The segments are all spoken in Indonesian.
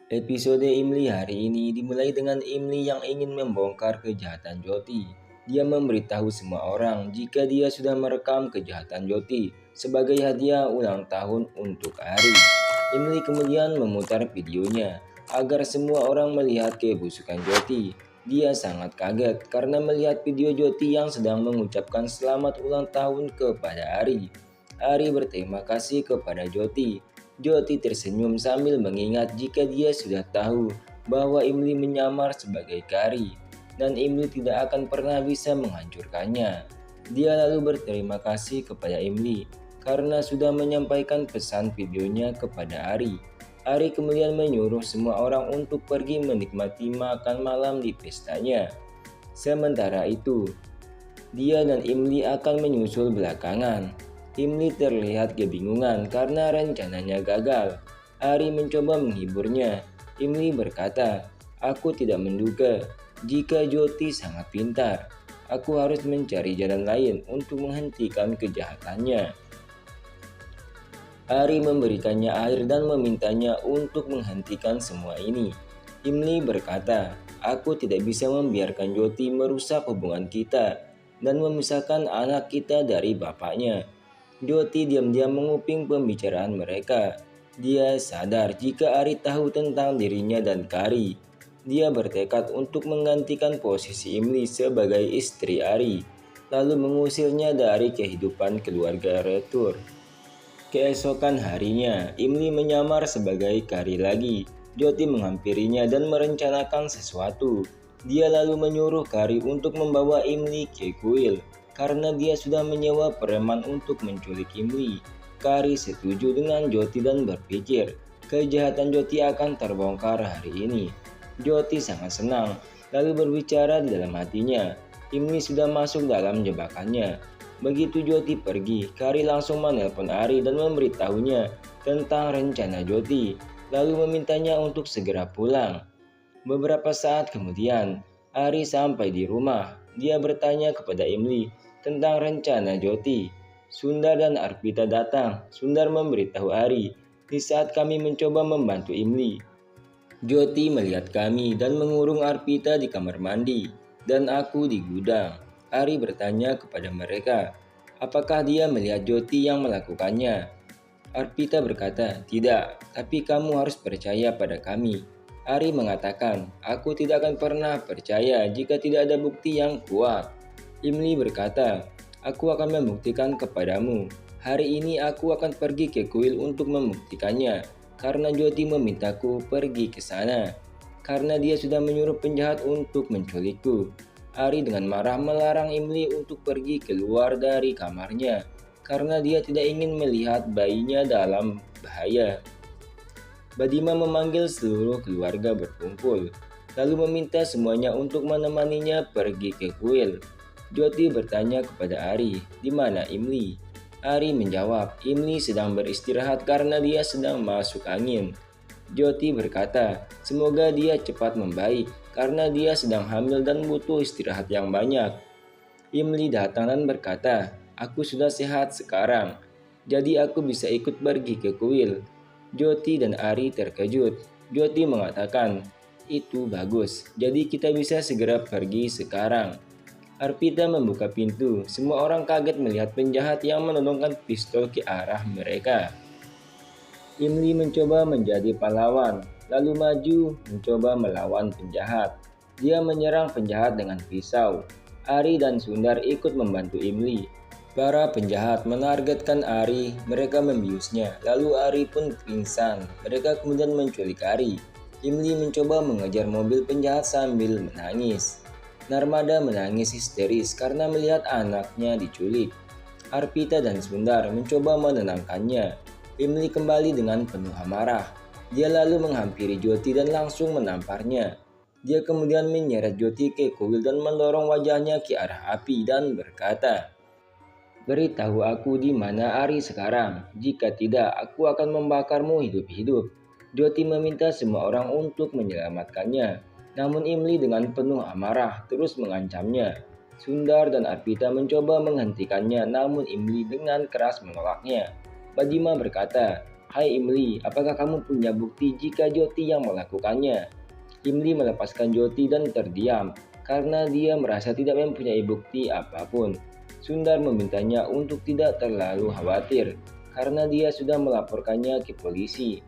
Episode Imli hari ini dimulai dengan Imli yang ingin membongkar kejahatan Joti. Dia memberitahu semua orang jika dia sudah merekam kejahatan Joti sebagai hadiah ulang tahun untuk Ari. Imli kemudian memutar videonya agar semua orang melihat kebusukan Joti. Dia sangat kaget karena melihat video Joti yang sedang mengucapkan selamat ulang tahun kepada Ari. Ari berterima kasih kepada Joti. Joti tersenyum sambil mengingat jika dia sudah tahu bahwa Imli menyamar sebagai Kari dan Imli tidak akan pernah bisa menghancurkannya. Dia lalu berterima kasih kepada Imli karena sudah menyampaikan pesan videonya kepada Ari. Ari kemudian menyuruh semua orang untuk pergi menikmati makan malam di pestanya. Sementara itu, dia dan Imli akan menyusul belakangan. Imli terlihat kebingungan karena rencananya gagal. Ari mencoba menghiburnya. Imli berkata, "Aku tidak menduga jika Joti sangat pintar. Aku harus mencari jalan lain untuk menghentikan kejahatannya." Ari memberikannya air dan memintanya untuk menghentikan semua ini. Imli berkata, "Aku tidak bisa membiarkan Joti merusak hubungan kita dan memisahkan anak kita dari bapaknya." Joti diam-diam menguping pembicaraan mereka. Dia sadar jika Ari tahu tentang dirinya dan Kari. Dia bertekad untuk menggantikan posisi Imli sebagai istri Ari, lalu mengusirnya dari kehidupan keluarga Retur. Keesokan harinya, Imli menyamar sebagai Kari lagi. Joti menghampirinya dan merencanakan sesuatu. Dia lalu menyuruh Kari untuk membawa Imli ke kuil karena dia sudah menyewa preman untuk menculik Imli. Kari setuju dengan Joti dan berpikir kejahatan Joti akan terbongkar hari ini. Joti sangat senang, lalu berbicara di dalam hatinya. Imli sudah masuk dalam jebakannya. Begitu Joti pergi, Kari langsung menelpon Ari dan memberitahunya tentang rencana Joti, lalu memintanya untuk segera pulang. Beberapa saat kemudian, Ari sampai di rumah. Dia bertanya kepada Imli tentang rencana Joti. Sundar dan Arpita datang. Sundar memberitahu Ari, "Di saat kami mencoba membantu Imli, Joti melihat kami dan mengurung Arpita di kamar mandi, dan aku di gudang." Ari bertanya kepada mereka, apakah dia melihat Joti yang melakukannya. Arpita berkata, "Tidak, tapi kamu harus percaya pada kami." Ari mengatakan, "Aku tidak akan pernah percaya jika tidak ada bukti yang kuat." Imli berkata, "Aku akan membuktikan kepadamu. Hari ini aku akan pergi ke kuil untuk membuktikannya, karena Joti memintaku pergi ke sana, karena dia sudah menyuruh penjahat untuk menculikku." Ari dengan marah melarang Imli untuk pergi keluar dari kamarnya, karena dia tidak ingin melihat bayinya dalam bahaya. Badima memanggil seluruh keluarga berkumpul, lalu meminta semuanya untuk menemaninya pergi ke kuil. Joti bertanya kepada Ari, "Di mana Imli?" Ari menjawab, "Imli sedang beristirahat karena dia sedang masuk angin." Joti berkata, "Semoga dia cepat membaik karena dia sedang hamil dan butuh istirahat yang banyak." Imli datang dan berkata, "Aku sudah sehat sekarang, jadi aku bisa ikut pergi ke kuil." Joti dan Ari terkejut. Joti mengatakan, "Itu bagus, jadi kita bisa segera pergi sekarang." Arpita membuka pintu. Semua orang kaget melihat penjahat yang menodongkan pistol ke arah mereka. Imli mencoba menjadi pahlawan, lalu maju mencoba melawan penjahat. Dia menyerang penjahat dengan pisau. Ari dan Sundar ikut membantu Imli. Para penjahat menargetkan Ari, mereka membiusnya, lalu Ari pun pingsan. Mereka kemudian menculik Ari. Imli mencoba mengejar mobil penjahat sambil menangis. Narmada menangis histeris karena melihat anaknya diculik. Arpita dan Sundar mencoba menenangkannya. Imli kembali dengan penuh amarah. Dia lalu menghampiri Joti dan langsung menamparnya. Dia kemudian menyeret Joti ke kuil dan mendorong wajahnya ke arah api dan berkata, "Beritahu aku di mana Ari sekarang. Jika tidak, aku akan membakarmu hidup-hidup." Joti meminta semua orang untuk menyelamatkannya. Namun Imli dengan penuh amarah terus mengancamnya. Sundar dan Arpita mencoba menghentikannya, namun Imli dengan keras menolaknya. Badima berkata, "Hai Imli, apakah kamu punya bukti jika Joti yang melakukannya?" Imli melepaskan Joti dan terdiam karena dia merasa tidak mempunyai bukti apapun. Sundar memintanya untuk tidak terlalu khawatir karena dia sudah melaporkannya ke polisi.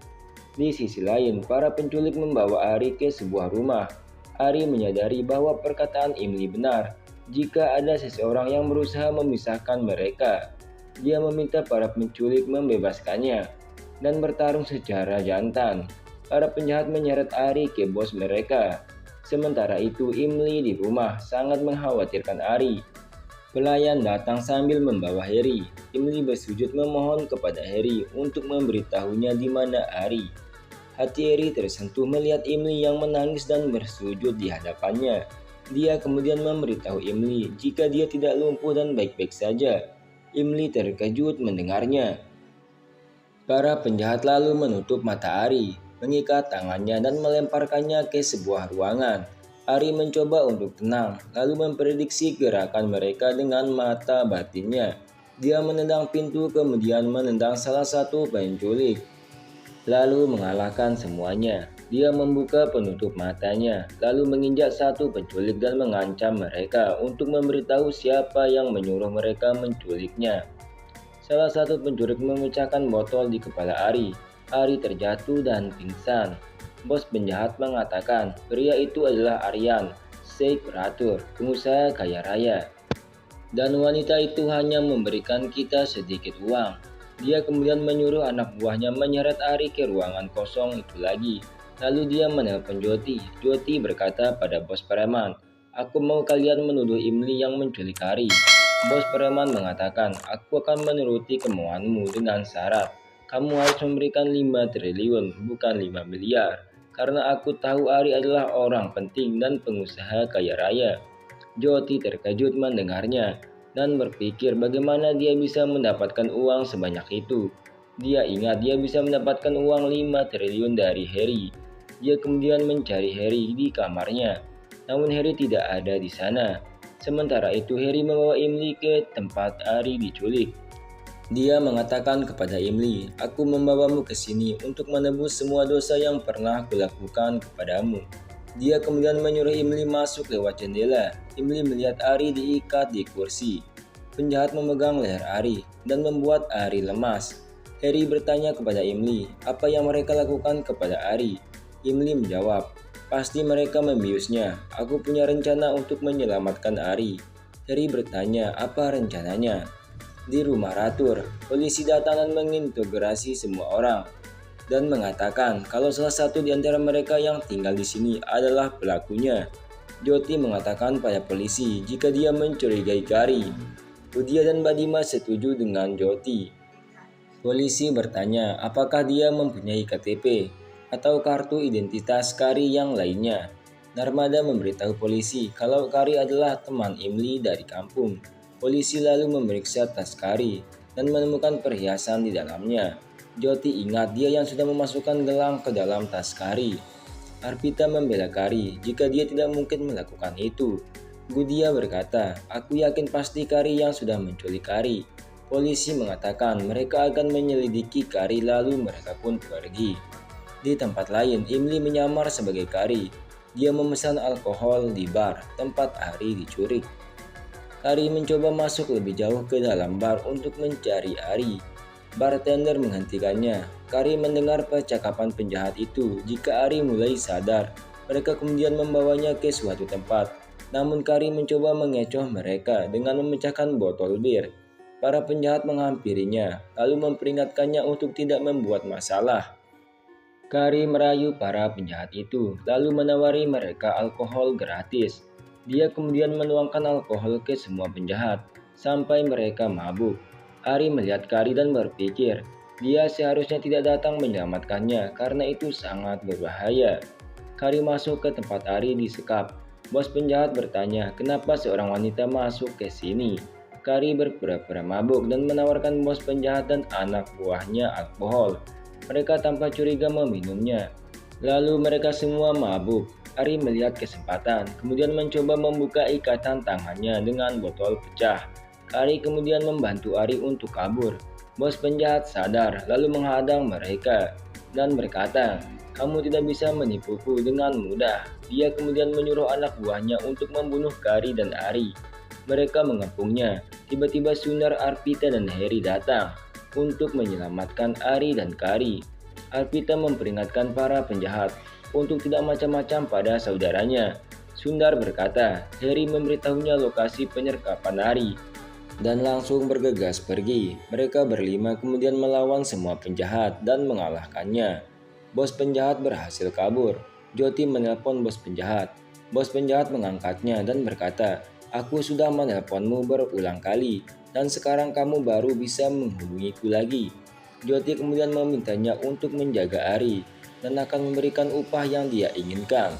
Di sisi lain, para penculik membawa Ari ke sebuah rumah. Ari menyadari bahwa perkataan Imli benar. Jika ada seseorang yang berusaha memisahkan mereka, dia meminta para penculik membebaskannya dan bertarung secara jantan. Para penjahat menyeret Ari ke bos mereka. Sementara itu, Imli di rumah sangat mengkhawatirkan Ari. Pelayan datang sambil membawa Harry. Imli bersujud memohon kepada Harry untuk memberitahunya di mana Ari. Hati Harry tersentuh melihat Imli yang menangis dan bersujud di hadapannya. Dia kemudian memberitahu Imli jika dia tidak lumpuh dan baik-baik saja. Imli terkejut mendengarnya. Para penjahat lalu menutup mata Ari, mengikat tangannya dan melemparkannya ke sebuah ruangan. Ari mencoba untuk tenang, lalu memprediksi gerakan mereka dengan mata batinnya. Dia menendang pintu kemudian menendang salah satu penculik, lalu mengalahkan semuanya. Dia membuka penutup matanya, lalu menginjak satu penculik dan mengancam mereka untuk memberitahu siapa yang menyuruh mereka menculiknya. Salah satu penculik memecahkan botol di kepala Ari. Ari terjatuh dan pingsan. Bos penjahat mengatakan pria itu adalah Aryan, Sheikh Ratur, pengusaha kaya raya. Dan wanita itu hanya memberikan kita sedikit uang. Dia kemudian menyuruh anak buahnya menyeret Ari ke ruangan kosong itu lagi. Lalu dia menelpon Joti. Joti berkata pada bos preman, "Aku mau kalian menuduh Imli yang menculik Ari." Bos preman mengatakan, "Aku akan menuruti kemauanmu dengan syarat. Kamu harus memberikan 5 triliun, bukan 5 miliar. Karena aku tahu Ari adalah orang penting dan pengusaha kaya raya." Joti terkejut mendengarnya dan berpikir bagaimana dia bisa mendapatkan uang sebanyak itu. Dia ingat dia bisa mendapatkan uang 5 triliun dari Harry. Dia kemudian mencari Harry di kamarnya, namun Harry tidak ada di sana. Sementara itu Harry membawa Imli ke tempat Ari diculik. Dia mengatakan kepada Imli, "Aku membawamu ke sini untuk menebus semua dosa yang pernah kulakukan kepadamu." Dia kemudian menyuruh Imli masuk lewat jendela. Imli melihat Ari diikat di kursi. Penjahat memegang leher Ari dan membuat Ari lemas. Harry bertanya kepada Imli, apa yang mereka lakukan kepada Ari. Imli menjawab, "Pasti mereka membiusnya. Aku punya rencana untuk menyelamatkan Ari." Harry bertanya, apa rencananya? Di rumah Ratur, polisi datang dan mengintegrasi semua orang dan mengatakan kalau salah satu di antara mereka yang tinggal di sini adalah pelakunya. Joti mengatakan pada polisi jika dia mencurigai Kari. Budia dan Badima setuju dengan Joti. Polisi bertanya apakah dia mempunyai KTP atau kartu identitas Kari yang lainnya. Narmada memberitahu polisi kalau Kari adalah teman Imli dari kampung. Polisi lalu memeriksa tas Kari dan menemukan perhiasan di dalamnya. Joti ingat dia yang sudah memasukkan gelang ke dalam tas Kari. Arpita membela Kari jika dia tidak mungkin melakukan itu. Budia berkata, "Aku yakin pasti Kari yang sudah menculik Kari." Polisi mengatakan mereka akan menyelidiki Kari lalu mereka pun pergi. Di tempat lain, Imli menyamar sebagai Kari. Dia memesan alkohol di bar tempat Ari diculik. Kari mencoba masuk lebih jauh ke dalam bar untuk mencari Ari. Bartender menghentikannya. Kari mendengar percakapan penjahat itu. Jika Ari mulai sadar, mereka kemudian membawanya ke suatu tempat. Namun Kari mencoba mengecoh mereka dengan memecahkan botol bir. Para penjahat menghampirinya, lalu memperingatkannya untuk tidak membuat masalah. Kari merayu para penjahat itu, lalu menawari mereka alkohol gratis. Dia kemudian menuangkan alkohol ke semua penjahat, sampai mereka mabuk. Ari melihat Kari dan berpikir, dia seharusnya tidak datang menyelamatkannya karena itu sangat berbahaya. Kari masuk ke tempat Ari disekap. Bos penjahat bertanya, kenapa seorang wanita masuk ke sini? Kari berpura-pura mabuk dan menawarkan bos penjahat dan anak buahnya alkohol. Mereka tanpa curiga meminumnya. Lalu mereka semua mabuk. Ari melihat kesempatan, kemudian mencoba membuka ikatan tangannya dengan botol pecah. Kari kemudian membantu Ari untuk kabur. Bos penjahat sadar lalu menghadang mereka dan berkata, "Kamu tidak bisa menipuku dengan mudah." Dia kemudian menyuruh anak buahnya untuk membunuh Kari dan Ari. Mereka mengepungnya. Tiba-tiba Sundar, Arpita, dan Heri datang untuk menyelamatkan Ari dan Kari. Arpita memperingatkan para penjahat untuk tidak macam-macam pada saudaranya. Sundar berkata, Heri memberitahunya lokasi penyergapan Ari dan langsung bergegas pergi. Mereka berlima kemudian melawan semua penjahat dan mengalahkannya. Bos penjahat berhasil kabur. Jyoti menelpon bos penjahat. Bos penjahat mengangkatnya dan berkata, "Aku sudah menelponmu berulang kali dan sekarang kamu baru bisa menghubungiku lagi." Jyoti kemudian memintanya untuk menjaga Ari dan akan memberikan upah yang dia inginkan.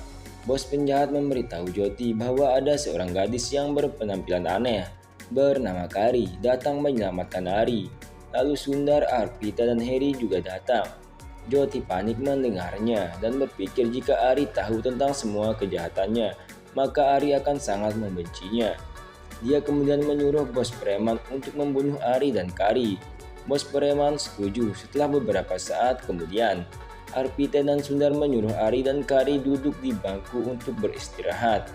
Bos penjahat memberitahu Jyoti bahwa ada seorang gadis yang berpenampilan aneh bernama Kari datang menyelamatkan Ari. Lalu Sundar, Arpita, dan Heri juga datang. Jyoti panik mendengarnya dan berpikir jika Ari tahu tentang semua kejahatannya, maka Ari akan sangat membencinya. Dia kemudian menyuruh bos preman untuk membunuh Ari dan Kari. Bos preman setuju. Setelah beberapa saat kemudian, Arpita dan Sundar menyuruh Ari dan Kari duduk di bangku untuk beristirahat.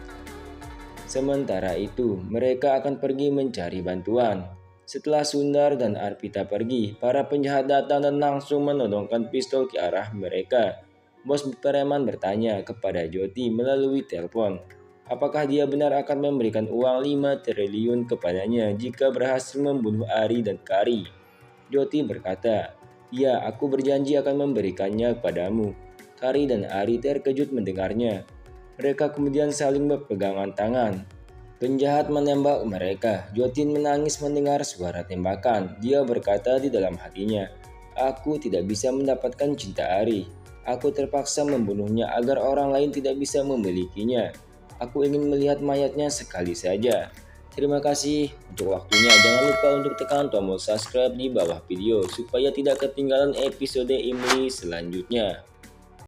Sementara itu, mereka akan pergi mencari bantuan. Setelah Sundar dan Arpita pergi, para penjahat datang dan langsung menodongkan pistol ke arah mereka. Bos preman bertanya kepada Jyoti melalui telepon, apakah dia benar akan memberikan uang 5 triliun kepadanya jika berhasil membunuh Ari dan Kari. Jyoti berkata, "Ya, aku berjanji akan memberikannya kepadamu." Kari dan Ari terkejut mendengarnya. Mereka kemudian saling berpegangan tangan. Penjahat menembak mereka. Jyoti menangis mendengar suara tembakan. Dia berkata di dalam hatinya, "Aku tidak bisa mendapatkan cinta Ari. Aku terpaksa membunuhnya agar orang lain tidak bisa memilikinya. Aku ingin melihat mayatnya sekali saja." Terima kasih untuk waktunya. Jangan lupa untuk tekan tombol subscribe di bawah video supaya tidak ketinggalan episode Imli selanjutnya.